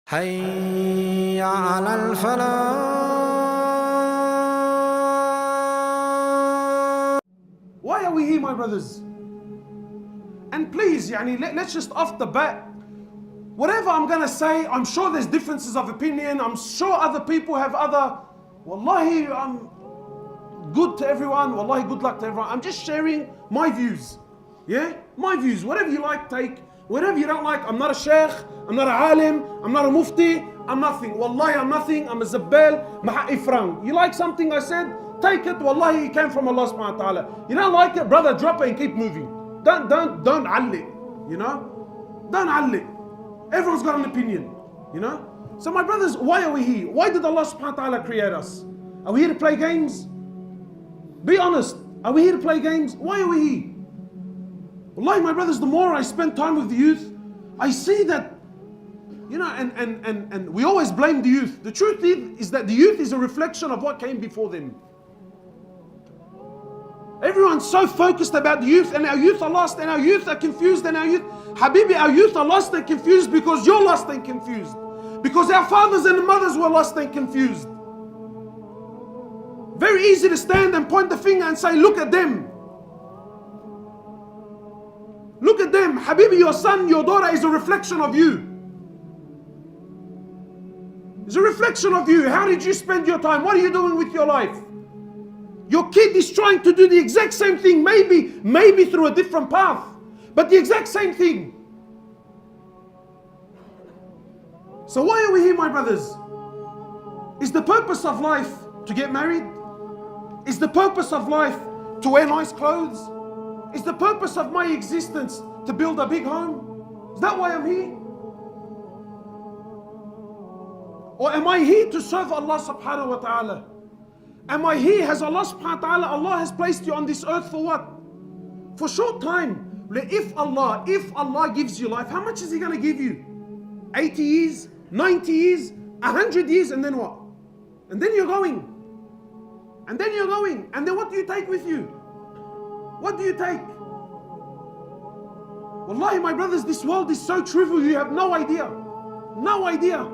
حي على الفلاح. Why are we here, my brothers? And please, let's just off the bat, whatever I'm going to say, I'm sure there's differences of opinion. I'm sure other people have other. Wallahi, I'm good to everyone. Wallahi, good luck to everyone. I'm just sharing my views. Yeah? My views. Whatever you like, take. Whatever you don't like, I'm not a sheikh. I'm not a alim. I'm not a mufti. I'm nothing. Wallahi, I'm nothing. I'm a zabbal. Maha'i frang. You like something I said? Take it. Wallahi, it came from Allah subhanahu wa ta'ala. You don't like it, brother, drop it and keep moving. Don't alli. You know? Don't alli. Everyone's got an opinion. You know? So my brothers, why are we here? Why did Allah subhanahu wa ta'ala create us? Are we here to play games? Be honest. Are we here to play games? Why are we here? Wallahi, my brothers, the more I spend time with the youth, I see that, and we always blame the youth. The truth is that the youth is a reflection of what came before them. Everyone's so focused about the youth, and our youth are lost, and our youth are confused, and our youth, Habibi, our youth are lost and confused because you're lost and confused. Because our fathers and mothers were lost and confused. Very easy to stand and point the finger and say, look at them. Look at them. Habibi, your son, your daughter is a reflection of you. It's a reflection of you. How did you spend your time? What are you doing with your life? Your kid is trying to do the exact same thing, maybe through a different path, but the exact same thing. So why are we here, my brothers? Is the purpose of life to get married? Is the purpose of life to wear nice clothes? Is the purpose of my existence to build a big home? Is that why I'm here? Or am I here to serve Allah subhanahu wa ta'ala? Am I here? Has Allah subhanahu wa ta'ala, Allah has placed you on this earth for what? For short time. If Allah gives you life, how much is He going to give you? 80 years? 90 years? 100 years? And then what? And then you're going. And then you're going. And then what do you take with you? What do you take? Wallahi, my brothers, this world is so trivial, you have no idea. No idea.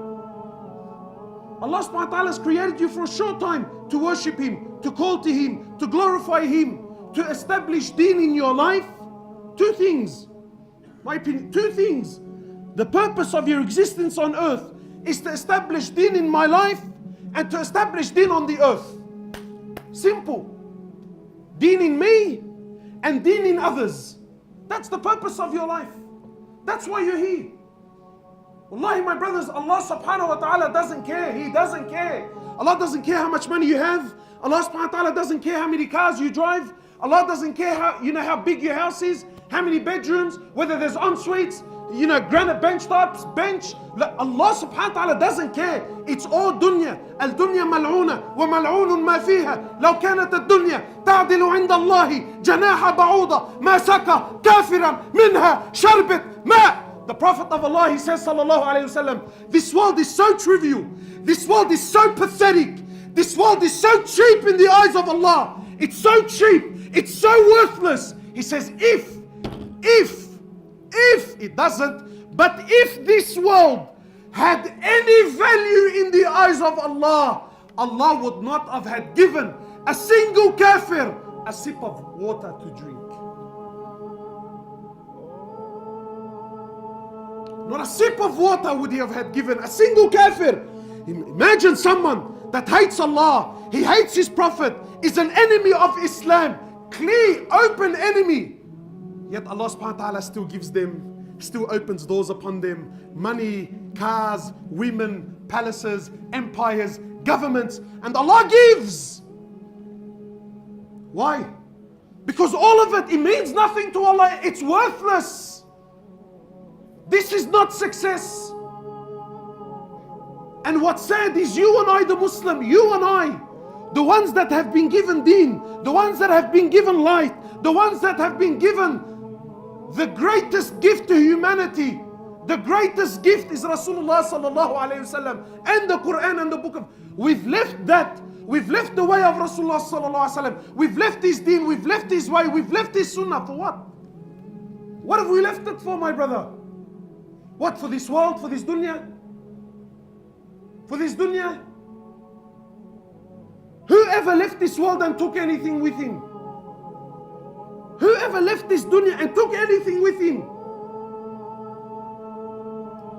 Allah subhanahu wa ta'ala has created you for a short time to worship Him, to call to Him, to glorify Him, to establish deen in your life. Two things. My opinion, two things. The purpose of your existence on earth is to establish deen in my life and to establish deen on the earth. Simple. Deen in me and deen in others. That's the purpose of your life. That's why you're here. Wallahi, my brothers, Allah subhanahu wa ta'ala doesn't care. He doesn't care. Allah doesn't care how much money you have. Allah subhanahu wa ta'ala doesn't care how many cars you drive. Allah doesn't care how big your house is, how many bedrooms, whether there's en-suites, granite bench tops, bench. Allah subhanahu wa ta'ala doesn't care. It's all dunya. Al-dunya mal'una wa mal'unun ma fiha. Law kanat ad-dunya ta'dilu 'inda Allahi janaha ba'uda ma saka kafiran minha sharbet ma. The Prophet of Allah, he says, sallallahu alayhi wasallam, this world is so trivial. This world is so pathetic. This world is so cheap in the eyes of Allah. It's so cheap. It's so worthless. He says, if it doesn't, but if this world had any value in the eyes of Allah, Allah would not have had given a single kafir a sip of water to drink. Not a sip of water would He have had given a single kafir. Imagine someone that hates Allah, he hates His Prophet, is an enemy of Islam, clear, open enemy. Yet Allah subhanahu wa ta'ala still gives them, still opens doors upon them, money, cars, women, palaces, empires, governments, and Allah gives. Why? Because all of it means nothing to Allah. It's worthless. This is not success. And what's sad is you and I, the Muslim, you and I, the ones that have been given deen, the ones that have been given light, the ones that have been given the greatest gift to humanity. The greatest gift is Rasulullah sallallahu alayhi wasallam and the Quran and the book of. We've left that. We've left the way of Rasulullah sallallahu alayhi wasallam. We've left his deen. We've left his way. We've left his sunnah for what? What have we left it for, my brother? What, for this world, for this dunya? For this dunya? Whoever left this world and took anything with him? Whoever left this dunya and took anything with him?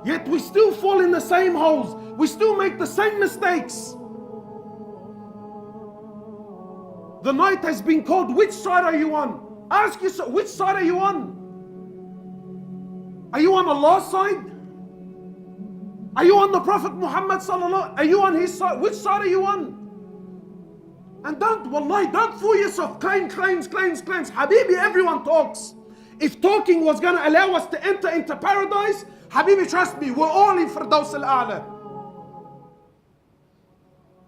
Yet we still fall in the same holes. We still make the same mistakes. The night has been called. Which side are you on? Ask yourself, which side are you on? Are you on Allah's side? Are you on the Prophet Muhammad sallallahu? Are you on his side? Which side are you on? And wallahi, don't fool yourself. Claims. Habibi, everyone talks. If talking was going to allow us to enter into paradise, Habibi, trust me, we're all in Firdaus al-A'la.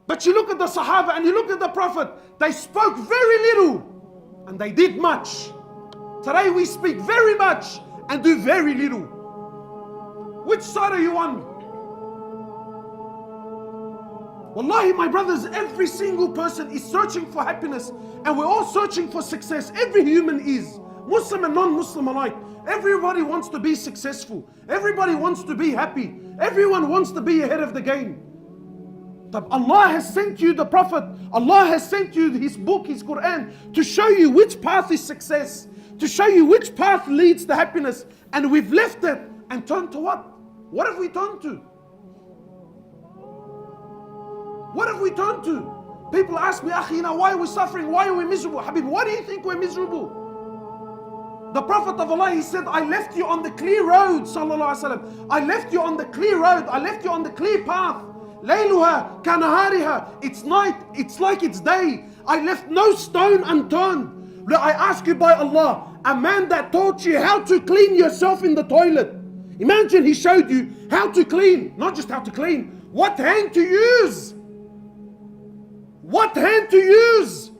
But you look at the Sahaba and you look at the Prophet, they spoke very little and they did much. Today we speak very much and do very little. Which side are you on? Wallahi, my brothers, every single person is searching for happiness and we're all searching for success. Every human is. Muslim and non-Muslim alike. Everybody wants to be successful. Everybody wants to be happy. Everyone wants to be ahead of the game. Allah has sent you the Prophet. Allah has sent you His book, His Quran, to show you which path is success, to show you which path leads to happiness. And we've left it and turned to what? What have we turned to? What have we turned to? People ask me, Akhi, why are we suffering? Why are we miserable? Habib, why do you think we're miserable? The Prophet of Allah, he said, I left you on the clear road, sallallahu alaihi wasallam. I left you on the clear road. I left you on the clear path. Layluha kanahariha. It's night, it's like it's day. I left no stone unturned. Look, I ask you by Allah, a man that taught you how to clean yourself in the toilet. Imagine he showed you how to clean, not just how to clean, what hand to use. What hand to use?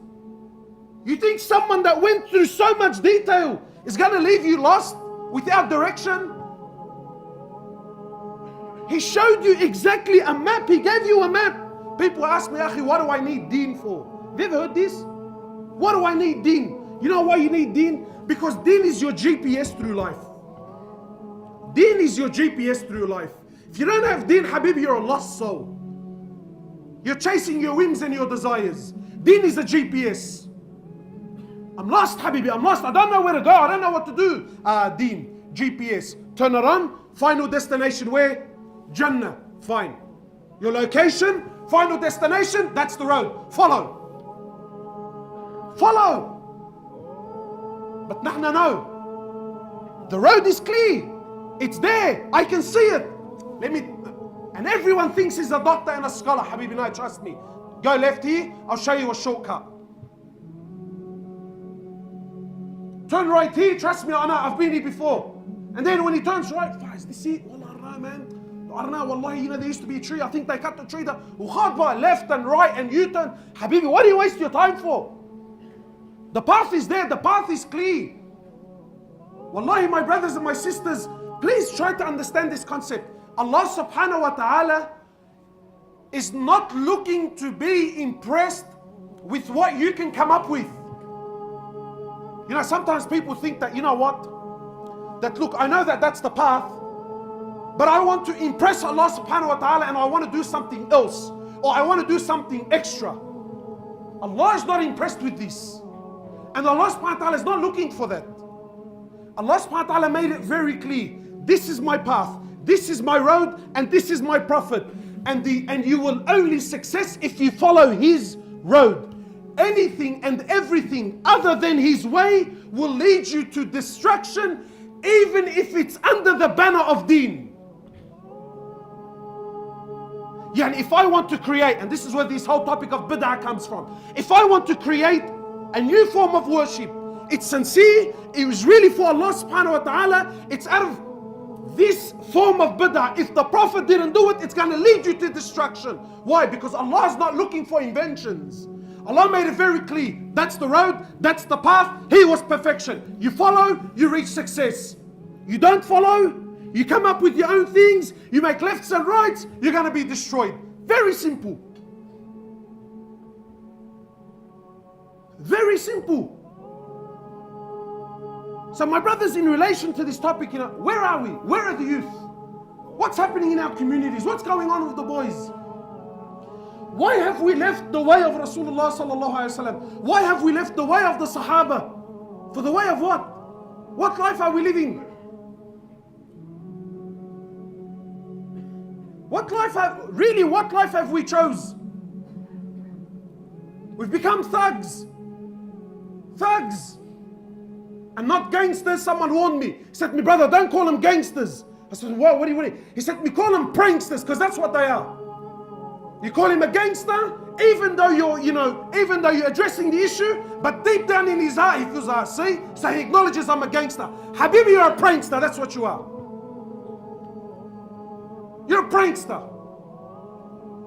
You think someone that went through so much detail is going to leave you lost without direction? He showed you exactly a map. He gave you a map. People ask me, Akhi, what do I need deen for? Have you ever heard this? What do I need deen? You know why you need deen? Because deen is your GPS through life. Deen is your GPS through life. If you don't have deen, Habib, you're a lost soul. You're chasing your whims and your desires. Deen is a GPS. I'm lost, Habibi, I'm lost. I don't know where to go. I don't know what to do. Deen, GPS. Turn around, final destination where? Jannah. Fine. Your location, final destination, that's the road. Follow. Follow. But nahna no. The road is clear. It's there. I can see it. And everyone thinks he's a doctor and a scholar. Habibi, no, trust me. Go left here, I'll show you a shortcut. Turn right here, trust me, I know, I've been here before. And then when he turns right, is this it? Wallah, I don't know, man. I don't know, wallahi, there used to be a tree. I think they cut the tree down. Left and right and U-turn. Habibi, what do you waste your time for? The path is there, the path is clear. Wallahi, my brothers and my sisters, please try to understand this concept. Allah subhanahu wa ta'ala is not looking to be impressed with what you can come up with. You know, sometimes people think that, you know what? That look, I know that that's the path, but I want to impress Allah subhanahu wa ta'ala and I want to do something else. Or I want to do something extra. Allah is not impressed with this. And Allah subhanahu wa ta'ala is not looking for that. Allah subhanahu wa ta'ala made it very clear. This is my path. This is my road and this is my prophet. And you will only success if you follow his road. Anything and everything other than his way will lead you to destruction, even if it's under the banner of deen. Yeah, and if I want to create, and this is where this whole topic of bid'ah comes from. If I want to create a new form of worship, it's sincere, it was really for Allah subhanahu wa ta'ala, it's out of this form of bid'ah. If the Prophet didn't do it, it's going to lead you to destruction. Why? Because Allah is not looking for inventions. Allah made it very clear. That's the road, that's the path. He was perfection. You follow, you reach success. You don't follow, you come up with your own things, you make lefts and rights, you're going to be destroyed. Very simple. Very simple. So my brothers, in relation to this topic, where are we? Where are the youth? What's happening in our communities? What's going on with the boys? Why have we left the way of Rasulullah sallallahu alaihi wasallam? Why have we left the way of the Sahaba? For the way of what? What life are we living? What life have we chose? We've become thugs. Thugs. And not gangsters. Someone warned me. He said to me, brother, don't call them gangsters. I said, what do you? He said to me, call them pranksters, because that's what they are. You call him a gangster, even though you're addressing the issue, but deep down in his heart, he feels, see? So he acknowledges I'm a gangster. Habibi, you're a prankster, that's what you are. You're a prankster.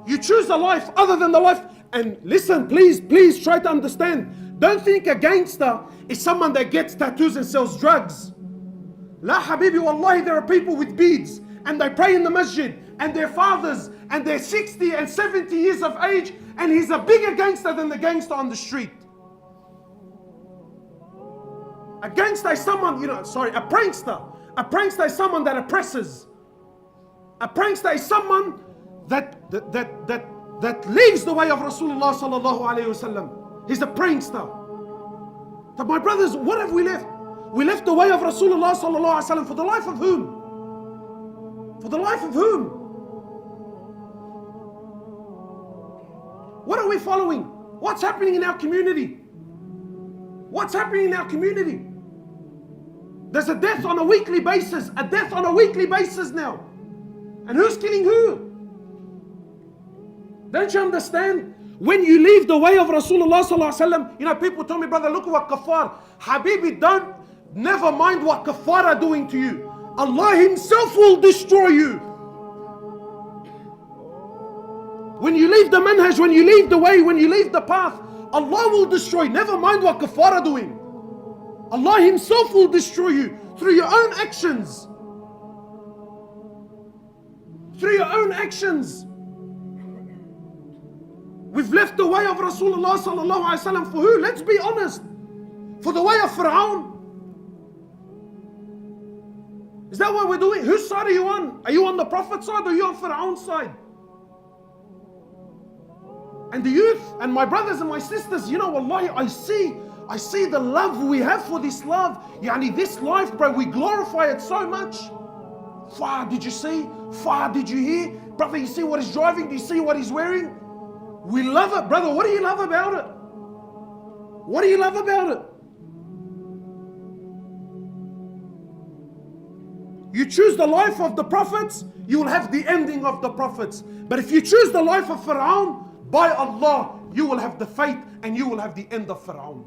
You choose a life other than the life. And listen, please try to understand. Don't think a gangster is someone that gets tattoos and sells drugs. La habibi, wallahi, there are people with beads and they pray in the masjid and their fathers and they're 60 and 70 years of age and he's a bigger gangster than the gangster on the street. A gangster is someone, a prankster. A prankster is someone that oppresses. A prankster is someone that leaves the way of Rasulullah sallallahu alayhi wasallam. He's a prankster. But my brothers, what have we left? We left the way of Rasulullah sallallahu alayhi wasallam for the life of whom? For the life of whom? What are we following? What's happening in our community? What's happening in our community? There's a death on a weekly basis. A death on a weekly basis now. And who's killing who? Don't you understand? When you leave the way of Rasulullah sallallahu alaihi wasallam, people tell me, brother, look at what kafar. Habibi, never mind what kafar are doing to you. Allah Himself will destroy you. When you leave the manhaj, when you leave the way, when you leave the path, Allah will destroy. Never mind what kafar are doing. Allah Himself will destroy you through your own actions. Through your own actions. We've left the way of Rasulullah sallallahu alaihi wasallam for who? Let's be honest. For the way of Fir'aun. Is that what we're doing? Whose side are you on? Are you on the Prophet's side or are you on Fir'aun's side? And the youth and my brothers and my sisters, wallahi, I see the love we have for this love. This life, bro, we glorify it so much. Far, did you see? Far, did you hear? Brother, you see what he's driving? Do you see what he's wearing? We love it. Brother, what do you love about it? What do you love about it? You choose the life of the prophets, you will have the ending of the prophets. But if you choose the life of Fir'aun, by Allah, you will have the fate and you will have the end of Fir'aun.